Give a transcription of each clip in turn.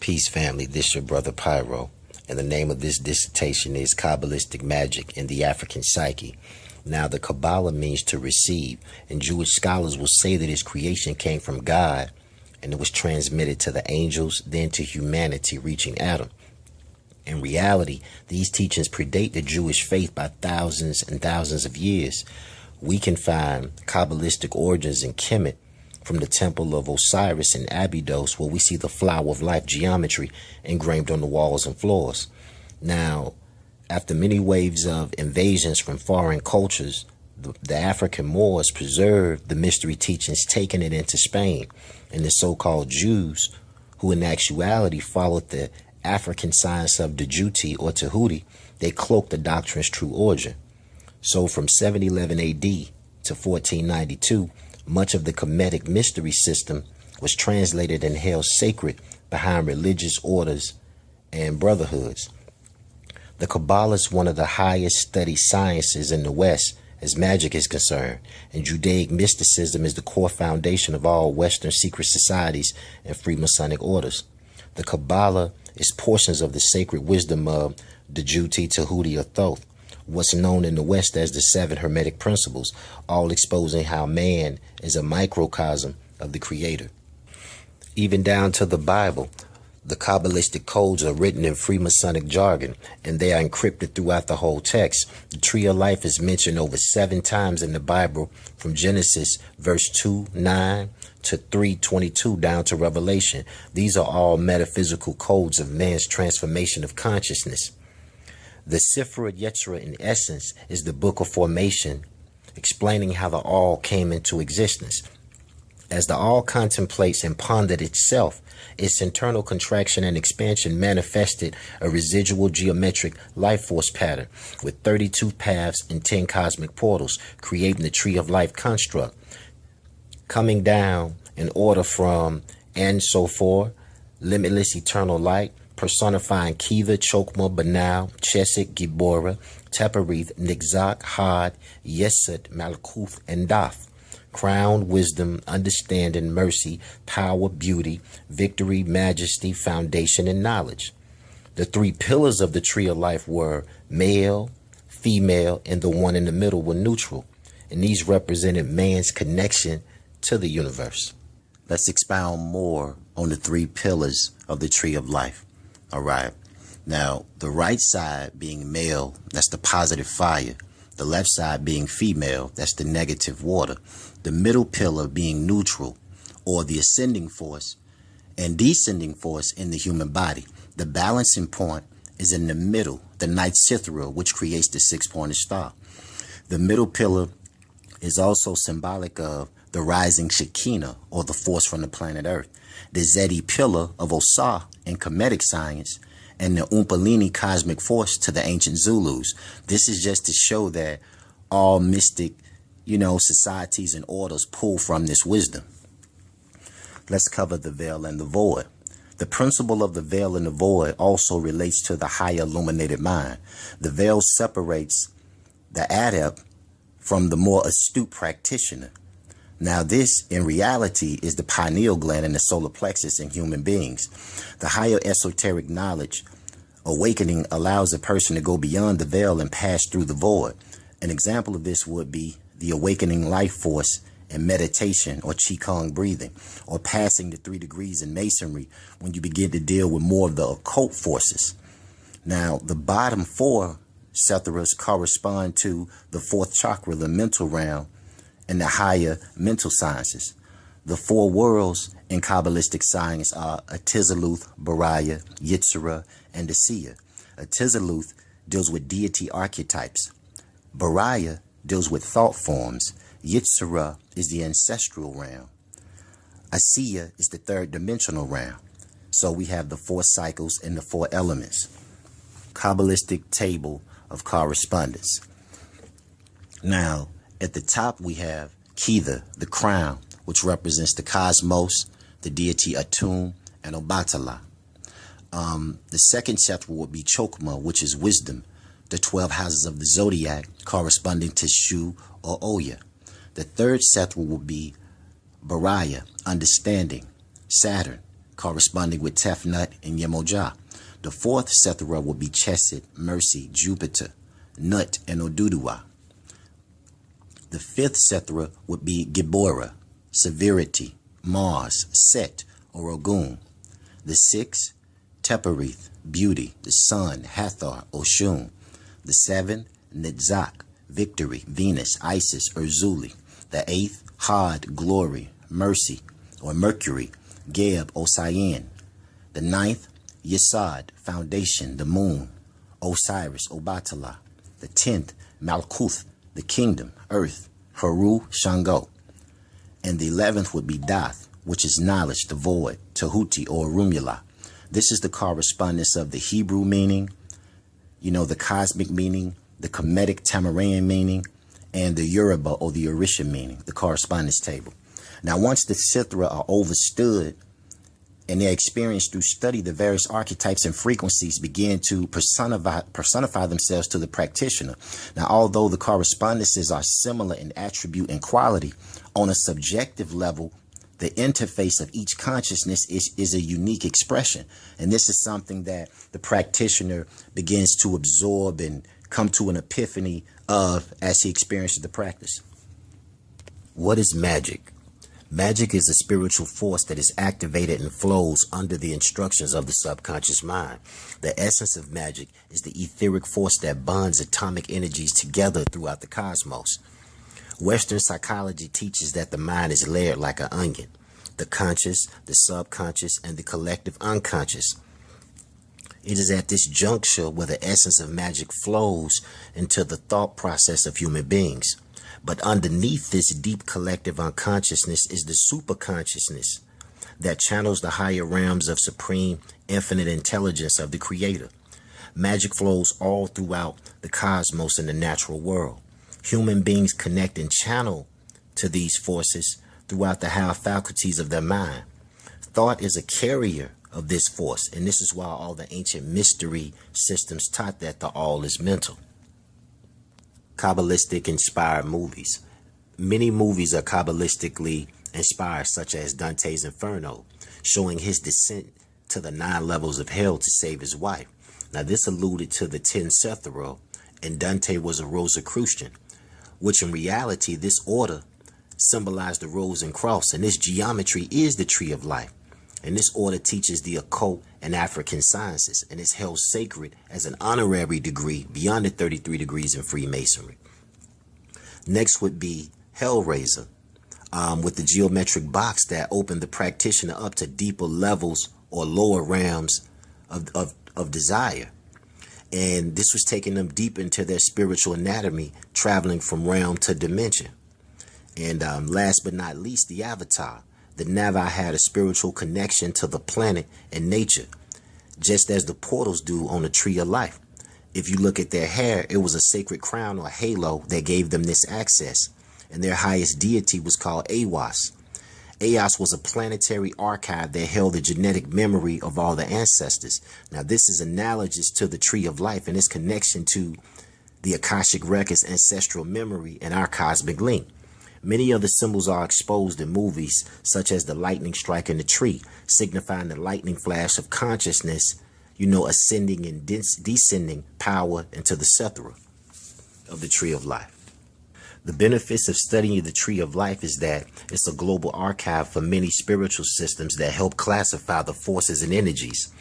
Peace, family. This your brother Pyro, and the name of this dissertation is Qabalistc Magic in the African Psyche. Now, the Kabbalah means to receive, and Jewish scholars will say that its creation came from God, and it was transmitted to the angels, then to humanity, reaching Adam. In reality, these teachings predate the Jewish faith by thousands and thousands of years. We can find Kabbalistic origins in Kemet, from the temple of Osiris in Abydos, where we see the flower of life geometry engraved on the walls and floors. Now, after many waves of invasions from foreign cultures, the African Moors preserved the mystery teachings, taking it into Spain, and the so-called Jews, who in actuality followed the African science of Djibouti or Tahuti, they cloaked the doctrine's true origin. So from 711 AD to 1492, much of the Kemetic mystery system was translated and held sacred behind religious orders and brotherhoods. The Kabbalah is one of the highest studied sciences in the West as magic is concerned, and Judaic mysticism is the core foundation of all Western secret societies and Freemasonic orders. The Kabbalah is portions of the sacred wisdom of Djibouti, Tahuti, or Thoth, what's known in the West as the 7 Hermetic Principles, all exposing how man is a microcosm of the Creator. Even down to the Bible, the Kabbalistic codes are written in Freemasonic jargon, and they are encrypted throughout the whole text. The tree of life is mentioned over 7 times in the Bible, from Genesis verse 2:9 to 3:22 down to Revelation. These are all metaphysical codes of man's transformation of consciousness. The Sifra Yetzirah, in essence, is the book of formation, explaining how the all came into existence. As the all contemplates and pondered itself, its internal contraction and expansion manifested a residual geometric life force pattern with 32 paths and 10 cosmic portals, creating the tree of life construct, coming down in order from Ein Sof, limitless eternal light, personifying Kiva, Chokma, Banal, Chesed, Gibora, Teperith, Nixak, Had, Yesod, Malkuth, and Dath. Crown, wisdom, understanding, mercy, power, beauty, victory, majesty, foundation, and knowledge. The 3 pillars of the tree of life were male, female, and the one in the middle were neutral. And these represented man's connection to the universe. Let's expound more on the 3 pillars of the tree of life. All right. Now, the right side being male, that's the positive fire. The left side being female, that's the negative water. The middle pillar being neutral, or the ascending force and descending force in the human body. The balancing point is in the middle, the ninth Sithra, which creates the 6-pointed star. The middle pillar is also symbolic of the rising Shekinah, or the force from the planet Earth. The Zeti pillar of Osar in Kemetic science, and the Umpalini cosmic force to the ancient Zulus. This is just to show that all mystic, societies and orders pull from this wisdom. Let's cover the veil and the void. The principle of the veil and the void also relates to the higher illuminated mind. The veil separates the adept from the more astute practitioner. Now, this, in reality, is the pineal gland and the solar plexus in human beings. The higher esoteric knowledge awakening allows a person to go beyond the veil and pass through the void. An example of this would be the awakening life force in meditation or Qigong breathing, or passing the 3 degrees in masonry when you begin to deal with more of the occult forces. Now, the bottom 4 Sethras correspond to the 4th chakra, the mental realm, and the higher mental sciences. The 4 worlds in Kabbalistic science are Atizaluth, Bariah, Yetzirah, and Asiya. Atizaluth deals with deity archetypes. Bariah deals with thought forms. Yetzirah is the ancestral realm. Asiya is the 3rd dimensional realm. So we have the 4 cycles and the 4 elements. Kabbalistic table of correspondence. Now, at the top, we have Kiva, the crown, which represents the cosmos, the deity Atum, and Obatala. The second Sethra would be Chokma, which is wisdom, the 12 houses of the zodiac corresponding to Shu or Oya. The third Sethra would be Bariah, understanding, Saturn, corresponding with Tefnut and Yemoja. The fourth Sethra will be Chesed, Mercy, Jupiter, Nut, and Oduduwa. The fifth Sethra would be Gibora, Severity, Mars, Set, or Ogun. The sixth, Teperith, Beauty, the Sun, Hathor, Oshun. The seventh, Nitzak, Victory, Venus, Isis, Urzuli. The eighth, Had, Glory, Mercy, or Mercury, Geb, Osian. The ninth, Yesod, Foundation, the Moon, Osiris, Obatala. The 10th, Malkuth, the Kingdom, Earth, Haru, Shango. And the 11th would be Dath, which is knowledge, the void, Tahuti, or Rumula. This is the correspondence of the Hebrew meaning, the cosmic meaning, the Kemetic Tamarayan meaning, and the Yoruba or the Orisha meaning, the correspondence table. Now, once the Sithra are overstood and they're experienced through study, the various archetypes and frequencies begin to personify themselves to the practitioner. Now, although the correspondences are similar in attribute and quality, on a subjective level, the interface of each consciousness is a unique expression. And this is something that the practitioner begins to absorb and come to an epiphany of as he experiences the practice. What is magic? Magic is a spiritual force that is activated and flows under the instructions of the subconscious mind. The essence of magic is the etheric force that bonds atomic energies together throughout the cosmos. Western psychology teaches that the mind is layered like an onion. The conscious, the subconscious, and the collective unconscious. It is at this juncture where the essence of magic flows into the thought process of human beings. But underneath this deep collective unconsciousness is the superconsciousness that channels the higher realms of supreme infinite intelligence of the Creator. Magic flows all throughout the cosmos and the natural world. Human beings connect and channel to these forces throughout the higher faculties of their mind. Thought is a carrier of this force, and this is why all the ancient mystery systems taught that the all is mental. Kabbalistic inspired movies. Many movies are Kabbalistically inspired, such as Dante's Inferno, showing his descent to the 9 levels of hell to save his wife. Now, this alluded to the 10 Sethero, and Dante was a Rosicrucian, which in reality, this order symbolized the rose and cross, and this geometry is the tree of life. And this order teaches the occult and African sciences, and is held sacred as an honorary degree beyond the 33 degrees in Freemasonry. Next would be Hellraiser, with the geometric box that opened the practitioner up to deeper levels or lower realms of desire. And this was taking them deep into their spiritual anatomy, traveling from realm to dimension. And last but not least, the Avatar. The Navajo had a spiritual connection to the planet and nature, just as the portals do on the Tree of Life. If you look at their hair, it was a sacred crown or halo that gave them this access. And their highest deity was called Awas. Awas was a planetary archive that held the genetic memory of all the ancestors. Now, this is analogous to the Tree of Life and its connection to the Akashic Records, ancestral memory, and our cosmic link. Many of the symbols are exposed in movies, such as the lightning strike in the tree, signifying the lightning flash of consciousness, ascending and descending power into the Sethra of the Tree of Life. The benefits of studying the Tree of Life is that it's a global archive for many spiritual systems that help classify the forces and energies.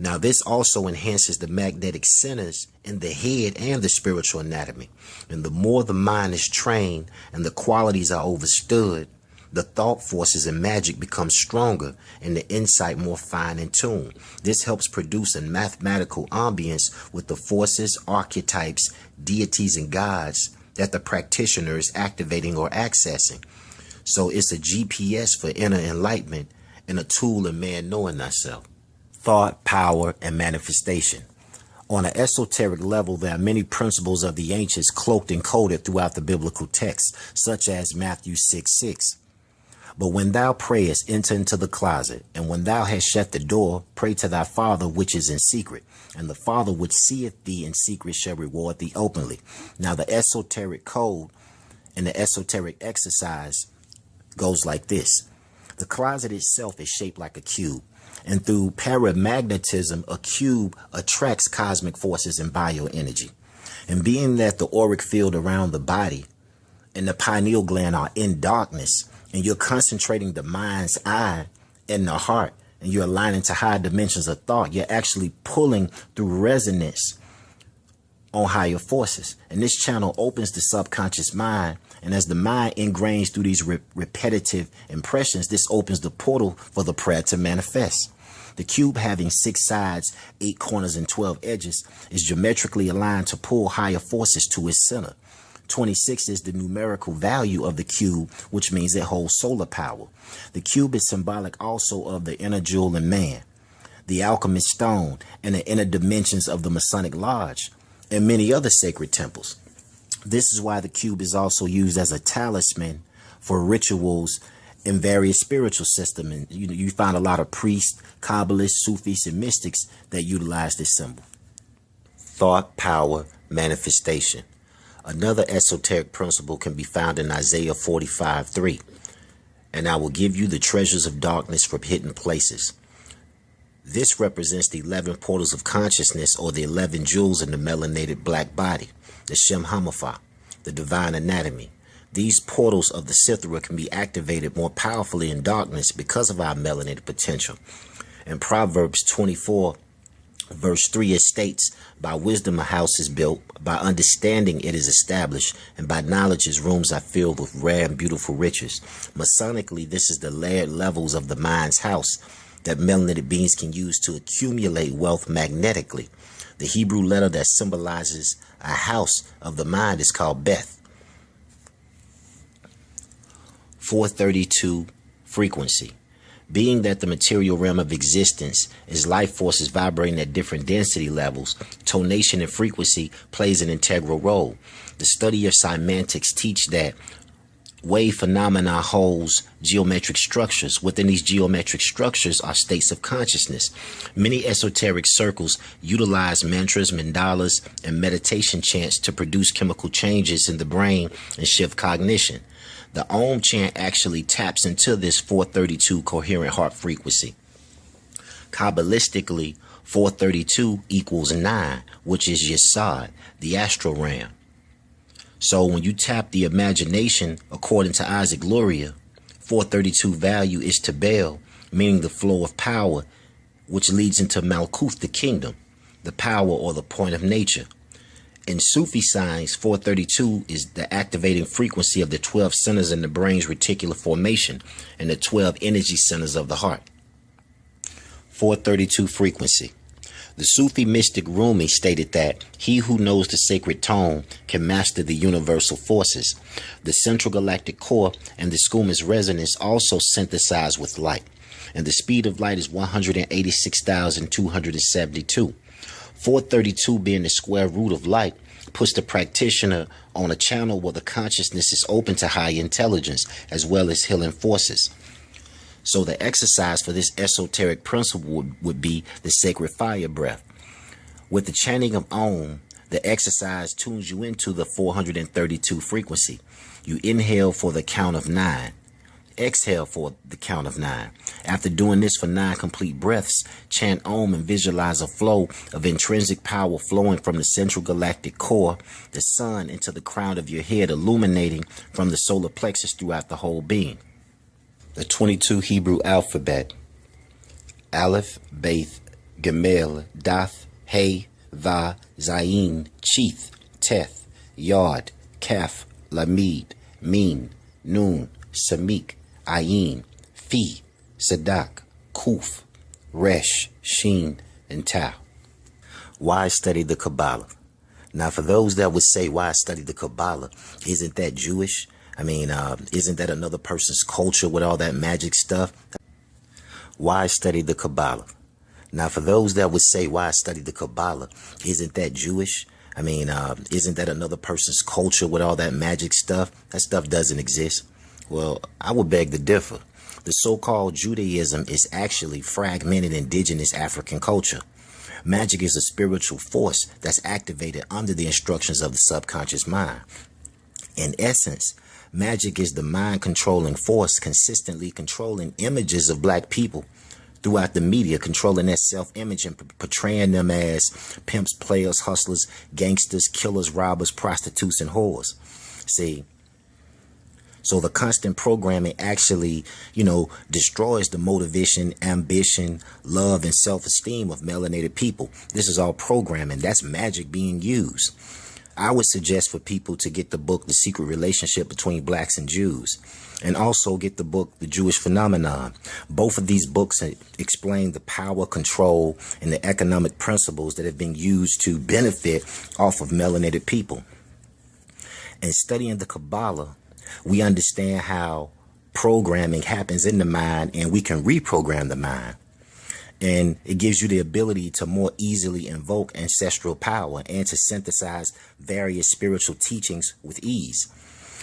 Now, this also enhances the magnetic centers in the head and the spiritual anatomy. And the more the mind is trained and the qualities are overstood, the thought forces and magic become stronger and the insight more fine and tuned. This helps produce a mathematical ambience with the forces, archetypes, deities, and gods that the practitioner is activating or accessing. So it's a GPS for inner enlightenment and a tool in man knowing thyself. Thought, power, and manifestation. On an esoteric level, there are many principles of the ancients cloaked and coded throughout the biblical texts, such as Matthew 6:6. But when thou prayest, enter into the closet, and when thou hast shut the door, pray to thy Father which is in secret, and the Father which seeth thee in secret shall reward thee openly. Now, the esoteric code and the esoteric exercise goes like this. The closet itself is shaped like a cube. And through paramagnetism, a cube attracts cosmic forces and bioenergy. And being that the auric field around the body and the pineal gland are in darkness, and you're concentrating the mind's eye and the heart, and you're aligning to higher dimensions of thought, you're actually pulling through resonance on higher forces. And this channel opens the subconscious mind. And as the mind ingrains through these repetitive impressions, this opens the portal for the prayer to manifest. The cube, having 6 sides, 8 corners, and 12 edges, is geometrically aligned to pull higher forces to its center. 26 is the numerical value of the cube, which means it holds solar power. The cube is symbolic also of the inner jewel in man, the alchemist stone, and the inner dimensions of the Masonic Lodge, and many other sacred temples. This is why the cube is also used as a talisman for rituals in various spiritual systems. And you find a lot of priests, Kabbalists, Sufis, and mystics that utilize this symbol. Thought, power, manifestation. Another esoteric principle can be found in Isaiah 45:3. And I will give you the treasures of darkness from hidden places. This represents the 11 portals of consciousness, or the 11 jewels in the melanated black body, the Shem Hamafa, the divine anatomy. These portals of the Sithra can be activated more powerfully in darkness because of our melanated potential. In Proverbs 24, verse 3, it states, by wisdom a house is built, by understanding it is established, and by knowledge its rooms are filled with rare and beautiful riches. Masonically, this is the layered levels of the mind's house that melanated beings can use to accumulate wealth magnetically. The Hebrew letter that symbolizes a house of the mind is called Beth. 432 frequency. Being that the material realm of existence is life forces vibrating at different density levels, tonation and frequency plays an integral role. The study of semantics teach that wave phenomena holds geometric structures. Within these geometric structures are states of consciousness. Many esoteric circles utilize mantras, mandalas, and meditation chants to produce chemical changes in the brain and shift cognition. The Om chant actually taps into this 432 coherent heart frequency. Kabbalistically, 432 equals 9, which is Yesod, the astral realm. So when you tap the imagination, according to Isaac Luria, 432 value is Tabel, meaning the flow of power, which leads into Malkuth, the kingdom, the power or the point of nature. In Sufi science, 432 is the activating frequency of the 12 centers in the brain's reticular formation and the 12 energy centers of the heart. 432 frequency. The Sufi mystic Rumi stated that he who knows the sacred tone can master the universal forces. The central galactic core and the scuma's resonance also synthesize with light, and the speed of light is 186,272. 432 being the square root of light puts the practitioner on a channel where the consciousness is open to high intelligence as well as healing forces. So the exercise for this esoteric principle would be the sacred fire breath. With the chanting of Om, the exercise tunes you into the 432 frequency. You inhale for the count of 9. Exhale for the count of 9. After doing this for 9 complete breaths, chant Om and visualize a flow of intrinsic power flowing from the central galactic core, the sun, into the crown of your head, illuminating from the solar plexus throughout the whole being. The 22 Hebrew alphabet: Aleph, Beth, Gemel, Dath, Hey, Va, Zayin, Chith, Teth, Yod, Kaf, Lamed, Min, Nun, Samik, Ayin, Fi, Sadak, Kuf, Resh, Shin, and Tau. Why study the Kabbalah? Now, for those that would say, why study the Kabbalah? Isn't that Jewish? I mean, isn't that another person's culture with all that magic stuff? Why study the Kabbalah? Now, for those that would say, why study the Kabbalah? Isn't that Jewish? I mean, isn't that another person's culture with all that magic stuff? That stuff doesn't exist. Well, I would beg to differ. The so-called Judaism is actually fragmented indigenous African culture. Magic is a spiritual force that's activated under the instructions of the subconscious mind. In essence, magic is the mind-controlling force consistently controlling images of black people throughout the media, controlling their self-image and portraying them as pimps, players, hustlers, gangsters, killers, robbers, prostitutes, and whores. See, so the constant programming actually, destroys the motivation, ambition, love, and self-esteem of melanated people. This is all programming. That's magic being used. I would suggest for people to get the book, The Secret Relationship Between Blacks and Jews, and also get the book, The Jewish Phenomenon. Both of these books explain the power, control, and the economic principles that have been used to benefit off of melanated people. And studying the Kabbalah, we understand how programming happens in the mind, and we can reprogram the mind. And it gives you the ability to more easily invoke ancestral power and to synthesize various spiritual teachings with ease.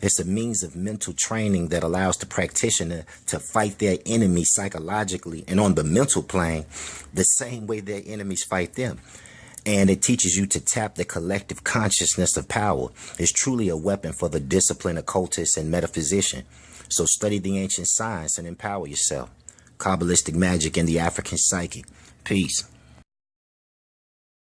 It's a means of mental training that allows the practitioner to fight their enemy psychologically and on the mental plane the same way their enemies fight them. And it teaches you to tap the collective consciousness of power. It's truly a weapon for the disciplined occultist and metaphysician. So study the ancient science and empower yourself. Kabbalistic magic in the African psyche. Peace.